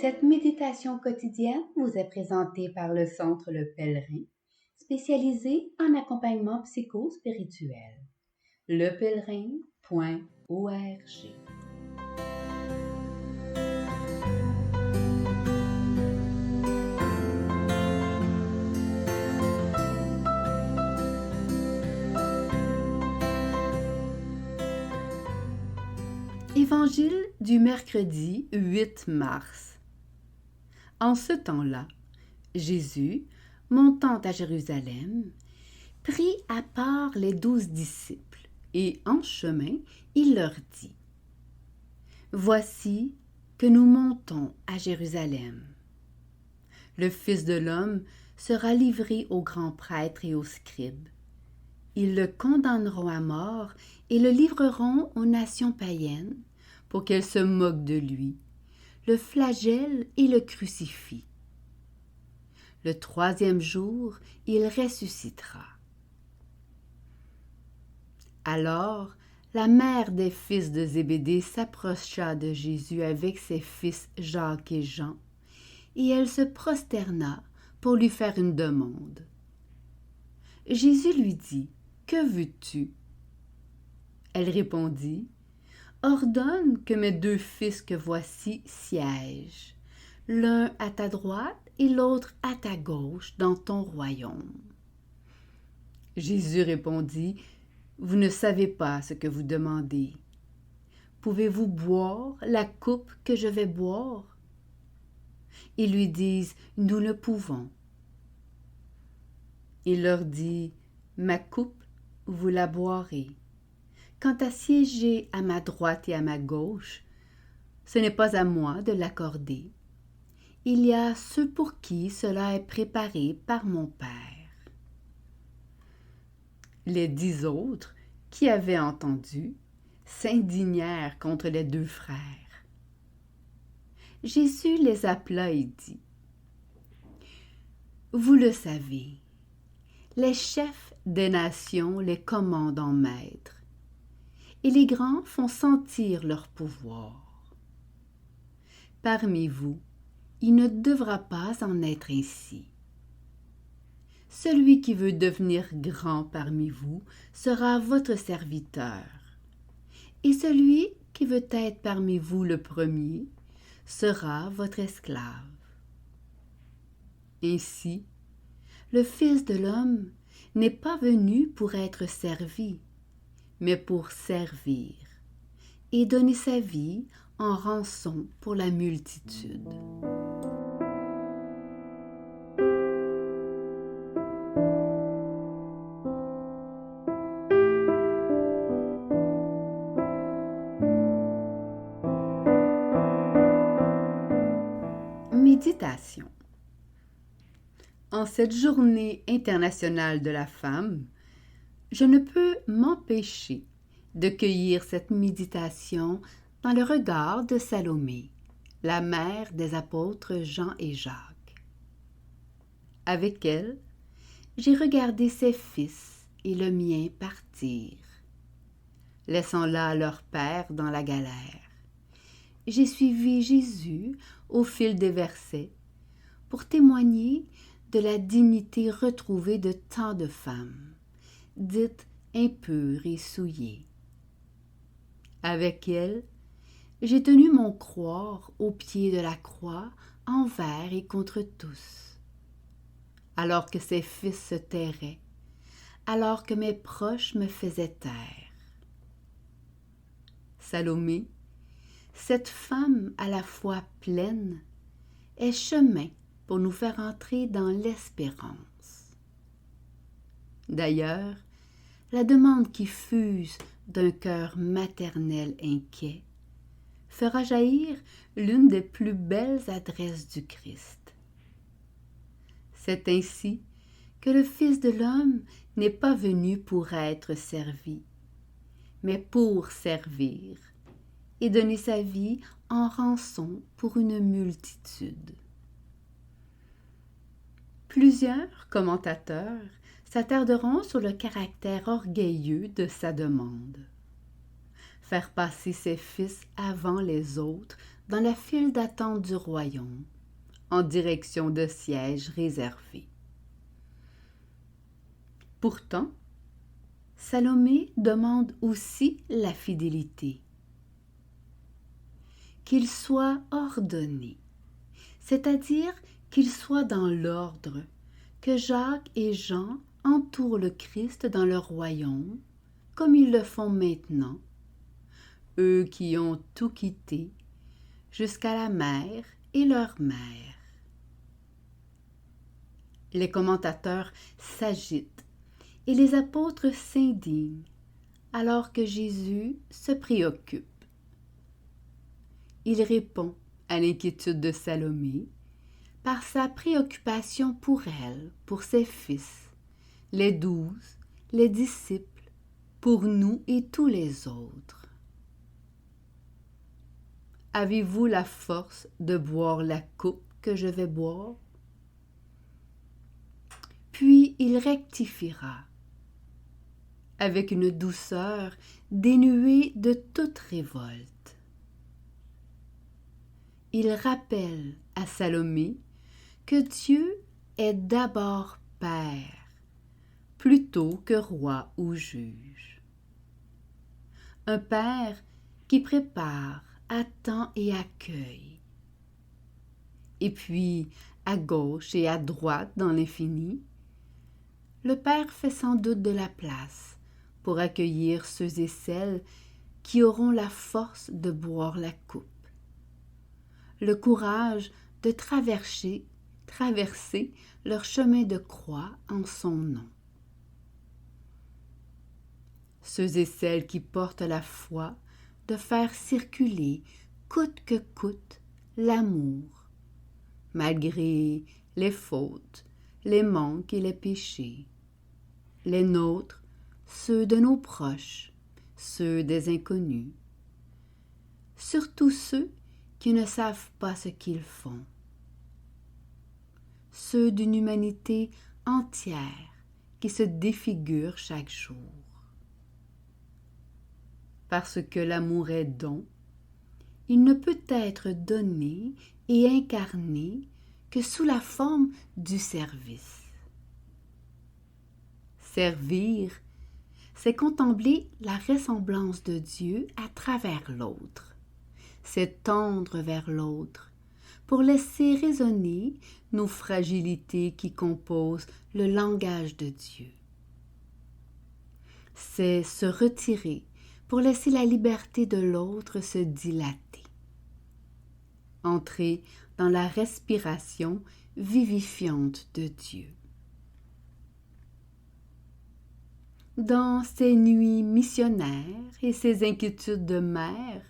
Cette méditation quotidienne vous est présentée par le Centre Le Pèlerin, spécialisé en accompagnement psycho-spirituel. lepèlerin.org. Évangile du mercredi 8 mars. En ce temps-là, Jésus, montant à Jérusalem, prit à part les 12 disciples, et en chemin, il leur dit : « Voici que nous montons à Jérusalem. Le Fils de l'homme sera livré aux grands prêtres et aux scribes. Ils le condamneront à mort et le livreront aux nations païennes pour qu'elles se moquent de lui, le flagellent et le crucifient. Le 3e jour, il ressuscitera. » Alors, la mère des fils de Zébédée s'approcha de Jésus avec ses fils Jacques et Jean, et elle se prosterna pour lui faire une demande. Jésus lui dit : « Que veux-tu ? » Elle répondit : « Ordonne que mes 2 fils que voici siègent, l'un à ta droite et l'autre à ta gauche dans ton royaume. » Jésus répondit : « Vous ne savez pas ce que vous demandez. Pouvez-vous boire la coupe que je vais boire ? » Ils lui disent : « Nous le pouvons. » Il leur dit : « Ma coupe, vous la boirez. Quant à siéger à ma droite et à ma gauche, ce n'est pas à moi de l'accorder. Il y a ceux pour qui cela est préparé par mon Père. » Les 10 autres, qui avaient entendu, s'indignèrent contre les 2 frères. Jésus les appela et dit : « Vous le savez, les chefs des nations les commandent en maîtres, et les grands font sentir leur pouvoir. Parmi vous, il ne devra pas en être ainsi. Celui qui veut devenir grand parmi vous sera votre serviteur, et celui qui veut être parmi vous le premier sera votre esclave. Ainsi, le Fils de l'homme n'est pas venu pour être servi, mais pour servir et donner sa vie en rançon pour la multitude. » Méditation. En cette journée internationale de la femme, je ne peux m'empêcher de cueillir cette méditation dans le regard de Salomé, la mère des apôtres Jean et Jacques. Avec elle, j'ai regardé ses fils et le mien partir, laissant là leur père dans la galère. J'ai suivi Jésus au fil des versets pour témoigner de la dignité retrouvée de tant de femmes, dites impures et souillées. Avec elle, j'ai tenu mon croire au pied de la croix envers et contre tous. Alors que ses fils se tairaient, alors que mes proches me faisaient taire. Salomé, cette femme à la fois pleine, est chemin pour nous faire entrer dans l'espérance. D'ailleurs, la demande qui fuse d'un cœur maternel inquiet fera jaillir l'une des plus belles adresses du Christ. C'est ainsi que le Fils de l'homme n'est pas venu pour être servi, mais pour servir et donner sa vie en rançon pour une multitude. Plusieurs commentateurs s'attarderont sur le caractère orgueilleux de sa demande. Faire passer ses fils avant les autres dans la file d'attente du royaume, en direction de sièges réservés. Pourtant, Salomé demande aussi la fidélité, qu'il soit ordonné, c'est-à-dire qu'il soit dans l'ordre, que Jacques et Jean entourent le Christ dans leur royaume, comme ils le font maintenant, eux qui ont tout quitté, jusqu'à la mer et leur mère. Les commentateurs s'agitent et les apôtres s'indignent, alors que Jésus se préoccupe. Il répond à l'inquiétude de Salomé par sa préoccupation pour elle, pour ses fils, les 12, les disciples, pour nous et tous les autres. Avez-vous la force de boire la coupe que je vais boire? Puis il rectifiera, avec une douceur dénuée de toute révolte. Il rappelle à Salomé que Dieu est d'abord Père, plutôt que roi ou juge. Un Père qui prépare, attend et accueille. Et puis, à gauche et à droite dans l'infini, le Père fait sans doute de la place pour accueillir ceux et celles qui auront la force de boire la coupe, le courage de traverser leur chemin de croix en son nom. Ceux et celles qui portent la foi de faire circuler, coûte que coûte, l'amour, malgré les fautes, les manques et les péchés, les nôtres, ceux de nos proches, ceux des inconnus, surtout ceux qui ne savent pas ce qu'ils font, ceux d'une humanité entière qui se défigure chaque jour. Parce que l'amour est don, il ne peut être donné et incarné que sous la forme du service. Servir, c'est contempler la ressemblance de Dieu à travers l'autre. C'est tendre vers l'autre pour laisser résonner nos fragilités qui composent le langage de Dieu. C'est se retirer pour laisser la liberté de l'autre se dilater. Entrer dans la respiration vivifiante de Dieu. Dans ses nuits missionnaires et ses inquiétudes de mère,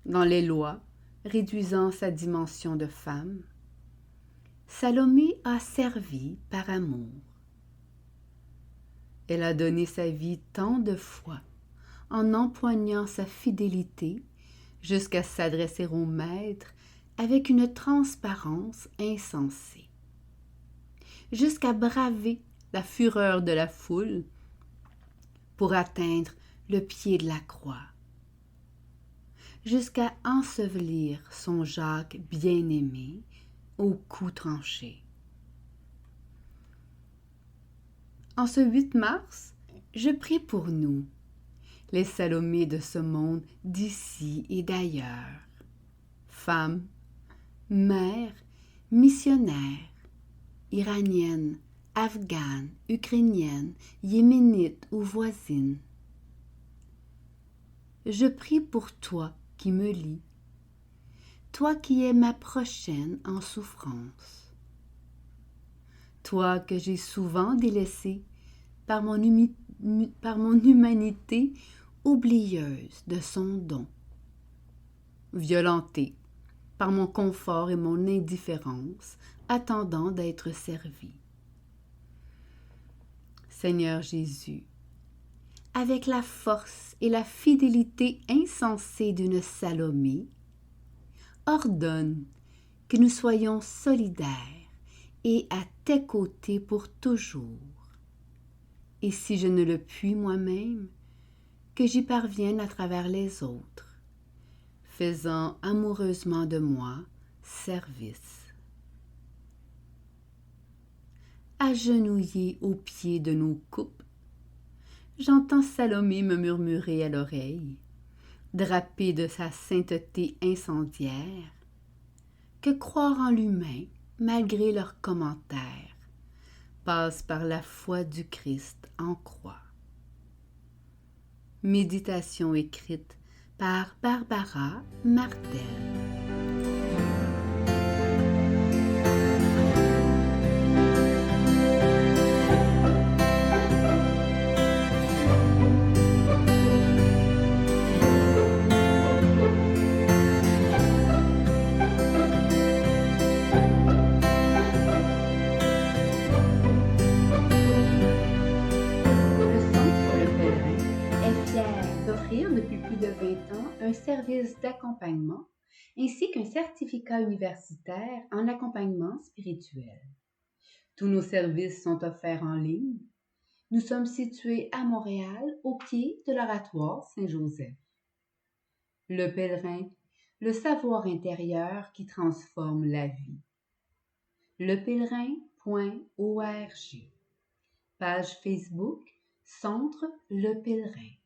dans les lois réduisant sa dimension de femme, Salomé a servi par amour. Elle a donné sa vie tant de fois en empoignant sa fidélité jusqu'à s'adresser au maître avec une transparence insensée, jusqu'à braver la fureur de la foule pour atteindre le pied de la croix, jusqu'à ensevelir son Jacques bien-aimé au cou tranché. En ce 8 mars, je prie pour nous, les Salomé de ce monde d'ici et d'ailleurs, femmes, mères, missionnaires, iraniennes, afghanes, ukrainiennes, yéménites ou voisines. Je prie pour toi qui me lis, toi qui es ma prochaine en souffrance, toi que j'ai souvent délaissé par mon humanité oublieuse de son don, violentée par mon confort et mon indifférence, attendant d'être servie. Seigneur Jésus, avec la force et la fidélité insensée d'une Salomé, ordonne que nous soyons solidaires et à tes côtés pour toujours. Et si je ne le puis moi-même, que j'y parvienne à travers les autres. faisant amoureusement de moi service. Agenouillé aux pieds de nos coupes, j'entends Salomé me murmurer à l'oreille, drapée de sa sainteté incendiaire, que croire en l'humain, malgré leurs commentaires, passe par la foi du Christ en croix. Méditation écrite par Barbara Martel. D'offrir depuis plus de 20 ans un service d'accompagnement ainsi qu'un certificat universitaire en accompagnement spirituel. Tous nos services sont offerts en ligne. Nous sommes situés à Montréal, au pied de l'Oratoire Saint-Joseph. Le pèlerin, le savoir intérieur qui transforme la vie. lepèlerin.org. Page Facebook, Centre Le Pèlerin.